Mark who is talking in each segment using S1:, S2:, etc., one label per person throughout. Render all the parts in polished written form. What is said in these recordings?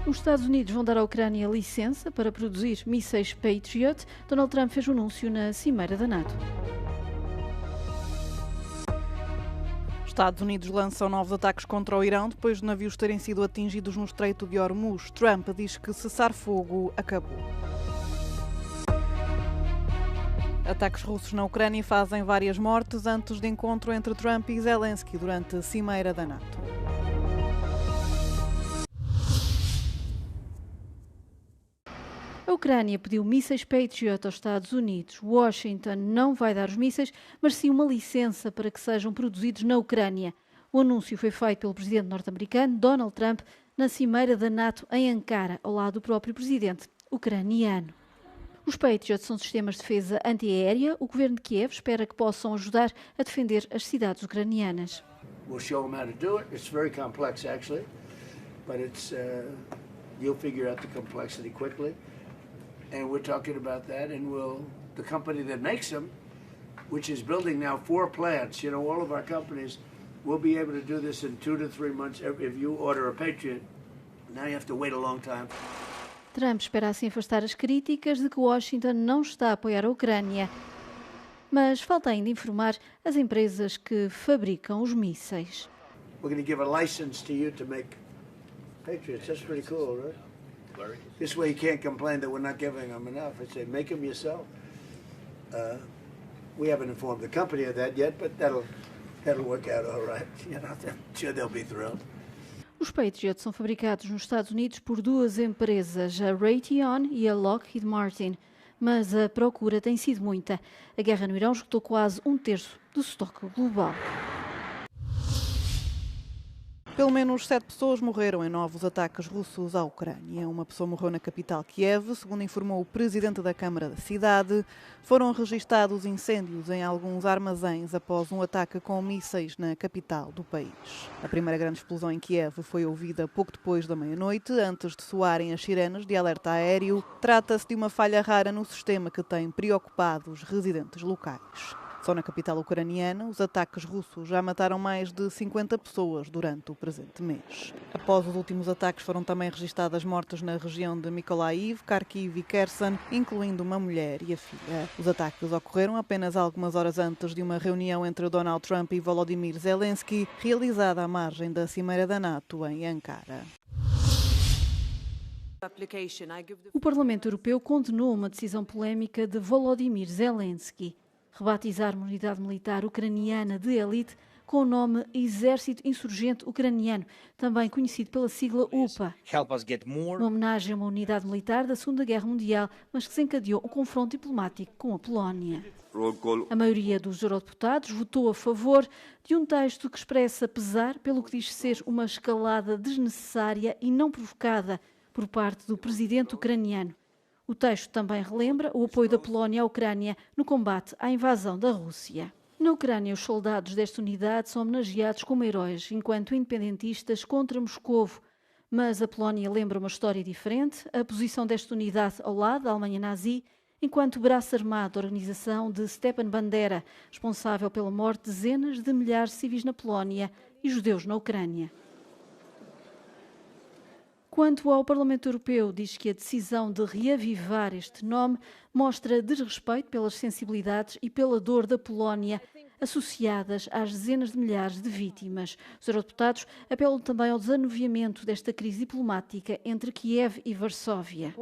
S1: Os Estados Unidos vão dar à Ucrânia licença para produzir mísseis Patriot. Donald Trump fez o anúncio na cimeira da NATO.
S2: Estados Unidos lançam novos ataques contra o Irão depois de navios terem sido atingidos no Estreito de Hormuz. Trump diz que cessar-fogo acabou. Ataques russos na Ucrânia fazem várias mortes antes de encontro entre Trump e Zelensky durante a cimeira da NATO.
S1: A Ucrânia pediu mísseis Patriot aos Estados Unidos. Washington não vai dar os mísseis, mas sim uma licença para que sejam produzidos na Ucrânia. O anúncio foi feito pelo presidente norte-americano Donald Trump na cimeira da NATO em Ankara, ao lado do próprio presidente ucraniano. Os Patriot são sistemas de defesa antiaérea. O governo de Kiev espera que possam ajudar a defender as cidades ucranianas.
S3: We'll show them how to do it. It's very complex, actually, but you'll figure out the complexity quickly. And we're talking about that, and the company that makes them, which is building now 4 plants, all of our companies will be able to do this in 2 to 3 months. If you order a Patriot, now you have to wait a long time.
S1: Trump espera assim afastar as críticas de que Washington não está a apoiar a Ucrânia. Mas falta ainda informar as empresas que fabricam os mísseis.
S3: We're going to give a license to you to make Patriots. That's pretty cool, right? This way you can't complain that we're not giving them enough. I say, make them yourself. We haven't informed the company of that yet, but that'll work out all right. I'm sure they'll be thrilled.
S1: Os Patriot são fabricados nos Estados Unidos por 2 empresas, a Raytheon e a Lockheed Martin. Mas a procura tem sido muita. A guerra no Irão esgotou quase 1/3 do estoque global.
S2: Pelo menos 7 pessoas morreram em novos ataques russos à Ucrânia. Uma pessoa morreu na capital Kiev, segundo informou o presidente da Câmara da cidade. Foram registados incêndios em alguns armazéns após um ataque com mísseis na capital do país. A primeira grande explosão em Kiev foi ouvida pouco depois da meia-noite, antes de soarem as sirenes de alerta aéreo. Trata-se de uma falha rara no sistema que tem preocupado os residentes locais. Só na capital ucraniana, os ataques russos já mataram mais de 50 pessoas durante o presente mês. Após os últimos ataques, foram também registadas mortes na região de Mykolaiv, Kharkiv e Kherson, incluindo uma mulher e a filha. Os ataques ocorreram apenas algumas horas antes de uma reunião entre Donald Trump e Volodymyr Zelensky, realizada à margem da cimeira da NATO em Ankara.
S1: O Parlamento Europeu condenou uma decisão polémica de Volodymyr Zelensky. Rebatizar uma unidade militar ucraniana de elite com o nome Exército Insurgente Ucraniano, também conhecido pela sigla UPA. Uma homenagem a uma unidade militar da Segunda Guerra Mundial, mas que desencadeou um confronto diplomático com a Polónia. A maioria dos eurodeputados votou a favor de um texto que expressa pesar pelo que diz ser uma escalada desnecessária e não provocada por parte do presidente ucraniano. O texto também relembra o apoio da Polónia à Ucrânia no combate à invasão da Rússia. Na Ucrânia, os soldados desta unidade são homenageados como heróis, enquanto independentistas contra Moscovo. Mas a Polónia lembra uma história diferente, a posição desta unidade ao lado da Alemanha nazi, enquanto braço armado da organização de Stepan Bandera, responsável pela morte de dezenas de milhares de civis na Polónia e judeus na Ucrânia. Quanto ao Parlamento Europeu, diz que a decisão de reavivar este nome mostra desrespeito pelas sensibilidades e pela dor da Polónia, associadas às dezenas de milhares de vítimas. Os eurodeputados apelam também ao desanuviamento desta crise diplomática entre Kiev e Varsóvia.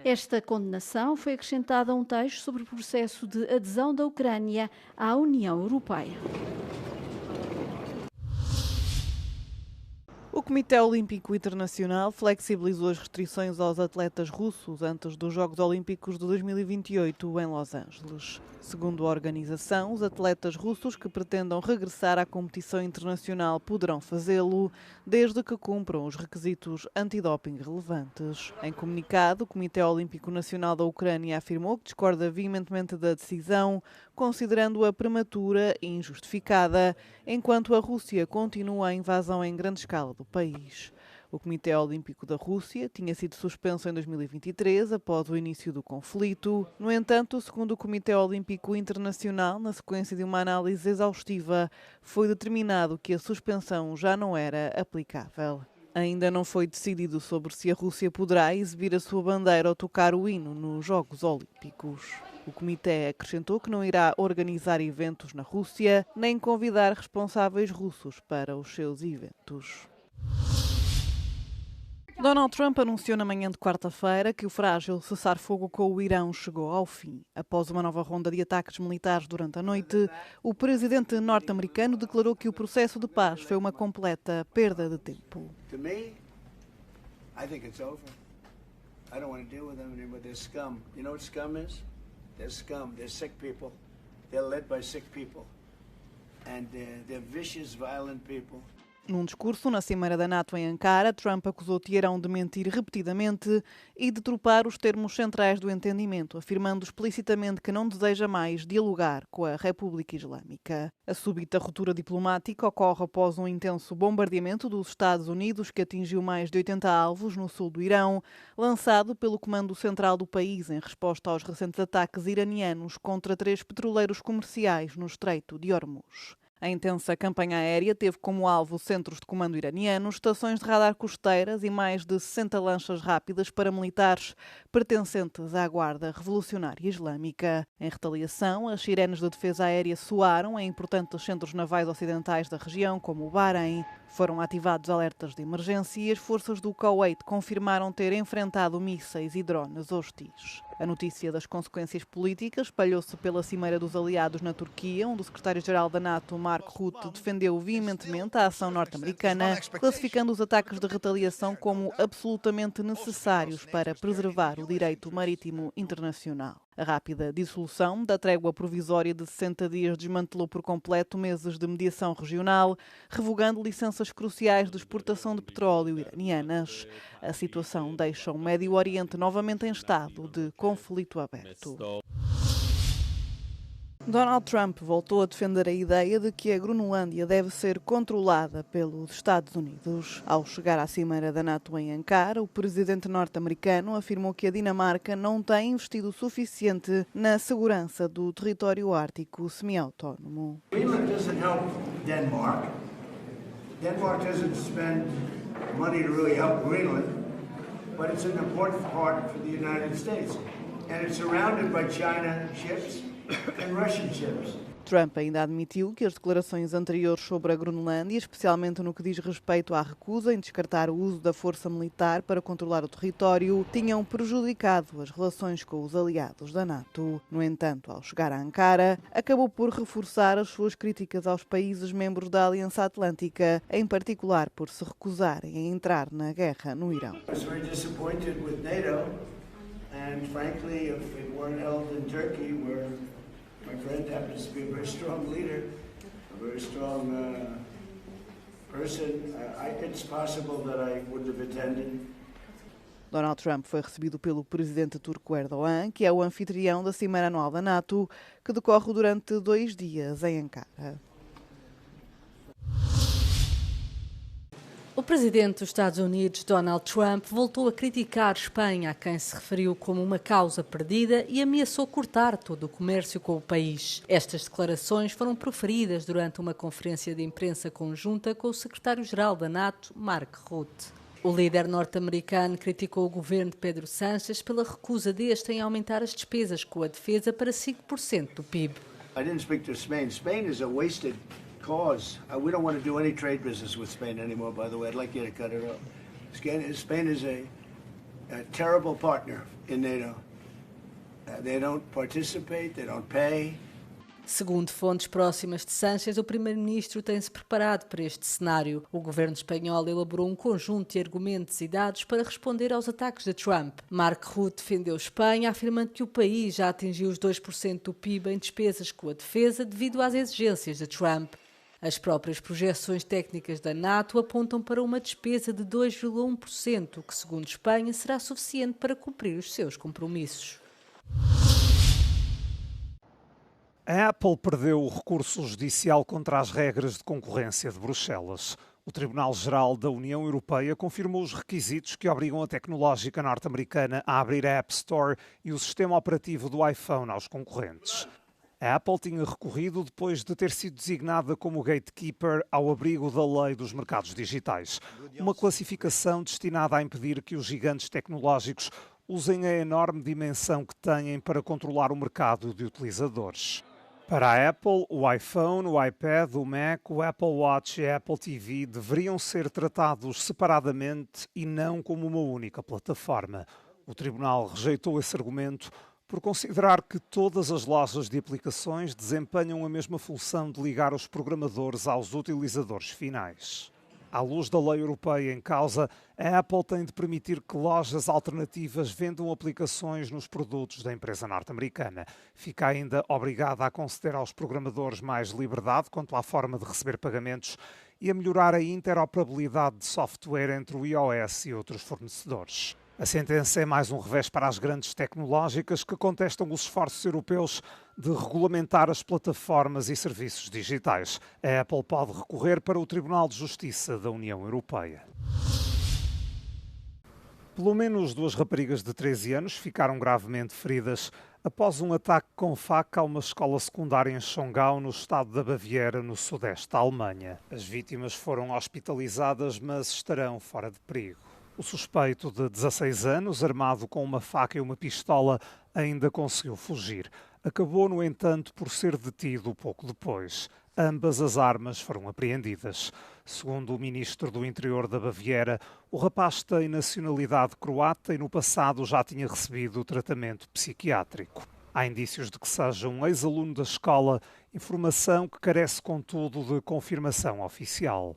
S1: Esta condenação foi acrescentada a um texto sobre o processo de adesão da Ucrânia à União Europeia.
S2: O Comitê Olímpico Internacional flexibilizou as restrições aos atletas russos antes dos Jogos Olímpicos de 2028 em Los Angeles. Segundo a organização, os atletas russos que pretendam regressar à competição internacional poderão fazê-lo desde que cumpram os requisitos antidoping relevantes. Em comunicado, o Comitê Olímpico Nacional da Ucrânia afirmou que discorda veementemente da decisão, considerando-a prematura e injustificada, enquanto a Rússia continua a invasão em grande escala do país. O Comitê Olímpico da Rússia tinha sido suspenso em 2023, após o início do conflito. No entanto, segundo o Comitê Olímpico Internacional, na sequência de uma análise exaustiva, foi determinado que a suspensão já não era aplicável. Ainda não foi decidido sobre se a Rússia poderá exibir a sua bandeira ou tocar o hino nos Jogos Olímpicos. O comitê acrescentou que não irá organizar eventos na Rússia, nem convidar responsáveis russos para os seus eventos. Donald Trump anunciou na manhã de quarta-feira que o frágil cessar-fogo com o Irão chegou ao fim. Após uma nova ronda de ataques militares durante a noite, o presidente norte-americano declarou que o processo de paz foi uma completa perda de tempo.
S3: To me, I think it's over. I don't want to deal with them anymore. They're scum. You know what scum is? They're scum. They're sick people. They're led by sick people. And they're vicious, violent people.
S2: Num discurso na Cimeira da NATO em Ankara, Trump acusou Teherão de mentir repetidamente e de tropar os termos centrais do entendimento, afirmando explicitamente que não deseja mais dialogar com a República Islâmica. A súbita ruptura diplomática ocorre após um intenso bombardeamento dos Estados Unidos que atingiu mais de 80 alvos no sul do Irão, lançado pelo Comando Central do país em resposta aos recentes ataques iranianos contra 3 petroleiros comerciais no Estreito de Hormuz. A intensa campanha aérea teve como alvo centros de comando iranianos, estações de radar costeiras e mais de 60 lanchas rápidas paramilitares pertencentes à Guarda Revolucionária Islâmica. Em retaliação, as sirenes de defesa aérea soaram em importantes centros navais ocidentais da região, como o Bahrein. Foram ativados alertas de emergência e as forças do Kuwait confirmaram ter enfrentado mísseis e drones hostis. A notícia das consequências políticas espalhou-se pela Cimeira dos Aliados na Turquia, onde o secretário-geral da NATO, Mark Rutte, defendeu veementemente a ação norte-americana, classificando os ataques de retaliação como absolutamente necessários para preservar o direito marítimo internacional. A rápida dissolução da trégua provisória de 60 dias desmantelou por completo meses de mediação regional, revogando licenças cruciais de exportação de petróleo iranianas. A situação deixa o Médio Oriente novamente em estado de conflito aberto. Donald Trump voltou a defender a ideia de que a Groenlândia deve ser controlada pelos Estados Unidos. Ao chegar à Cimeira da NATO em Ankara, o presidente norte-americano afirmou que a Dinamarca não tem investido o suficiente na segurança do território ártico semi-autónomo.
S3: Greenland doesn't help Denmark. Denmark doesn't spend money to really help Greenland, but it's an important part for the United States. And it's surrounded by China ships and Russian ships.
S2: Trump ainda admitiu que as declarações anteriores sobre a Groenlândia, especialmente no que diz respeito à recusa em descartar o uso da força militar para controlar o território, tinham prejudicado as relações com os aliados da NATO. No entanto, ao chegar a Ankara, acabou por reforçar as suas críticas aos países membros da Aliança Atlântica, em particular por se recusarem a entrar na guerra no Irão.
S3: I was very disappointed with NATO, and frankly, if it weren't held in Turkey, where my friend happens to be a very strong leader, a very strong person, it's possible that I wouldn't have attended.
S2: Donald Trump foi recebido pelo presidente turco Erdogan, que é o anfitrião da Cimeira Anual da NATO, que decorre durante 2 dias em Ankara.
S4: O presidente dos Estados Unidos, Donald Trump, voltou a criticar Espanha, a quem se referiu como uma causa perdida e ameaçou cortar todo o comércio com o país. Estas declarações foram proferidas durante uma conferência de imprensa conjunta com o secretário-geral da NATO, Mark Rutte. O líder norte-americano criticou o governo de Pedro Sánchez pela recusa deste em aumentar as despesas com a defesa para 5% do PIB.
S3: I didn't speak to Spain. Spain is a wasted cause. We don't want to do any trade business with Spain anymore, by the way. I'd like you to cut it off. Spain is a terrible partner in NATO. They don't participate, they don't pay.
S4: Segundo fontes próximas de Sánchez, o primeiro-ministro tem-se preparado para este cenário. O governo espanhol elaborou um conjunto de argumentos e dados para responder aos ataques de Trump. Mark Rutte defendeu Espanha, afirmando que o país já atingiu os 2% do PIB em despesas com a defesa devido às exigências de Trump. As próprias projeções técnicas da NATO apontam para uma despesa de 2,1%, que, segundo Espanha, será suficiente para cumprir os seus compromissos.
S5: A Apple perdeu o recurso judicial contra as regras de concorrência de Bruxelas. O Tribunal-Geral da União Europeia confirmou os requisitos que obrigam a tecnológica norte-americana a abrir a App Store e o sistema operativo do iPhone aos concorrentes. A Apple tinha recorrido depois de ter sido designada como gatekeeper ao abrigo da lei dos mercados digitais, uma classificação destinada a impedir que os gigantes tecnológicos usem a enorme dimensão que têm para controlar o mercado de utilizadores. Para a Apple, o iPhone, o iPad, o Mac, o Apple Watch e a Apple TV deveriam ser tratados separadamente e não como uma única plataforma. O tribunal rejeitou esse argumento por considerar que todas as lojas de aplicações desempenham a mesma função de ligar os programadores aos utilizadores finais. À luz da lei europeia em causa, a Apple tem de permitir que lojas alternativas vendam aplicações nos produtos da empresa norte-americana. Fica ainda obrigada a conceder aos programadores mais liberdade quanto à forma de receber pagamentos e a melhorar a interoperabilidade de software entre o iOS e outros fornecedores. A sentença é mais um revés para as grandes tecnológicas que contestam os esforços europeus de regulamentar as plataformas e serviços digitais. A Apple pode recorrer para o Tribunal de Justiça da União Europeia. Pelo menos 2 raparigas de 13 anos ficaram gravemente feridas após um ataque com faca a uma escola secundária em Schongau, no estado da Baviera, no sudeste da Alemanha. As vítimas foram hospitalizadas, mas estarão fora de perigo. O suspeito, de 16 anos, armado com uma faca e uma pistola, ainda conseguiu fugir. Acabou, no entanto, por ser detido pouco depois. Ambas as armas foram apreendidas. Segundo o ministro do Interior da Baviera, o rapaz tem nacionalidade croata e no passado já tinha recebido tratamento psiquiátrico. Há indícios de que seja um ex-aluno da escola, informação que carece, contudo, de confirmação oficial.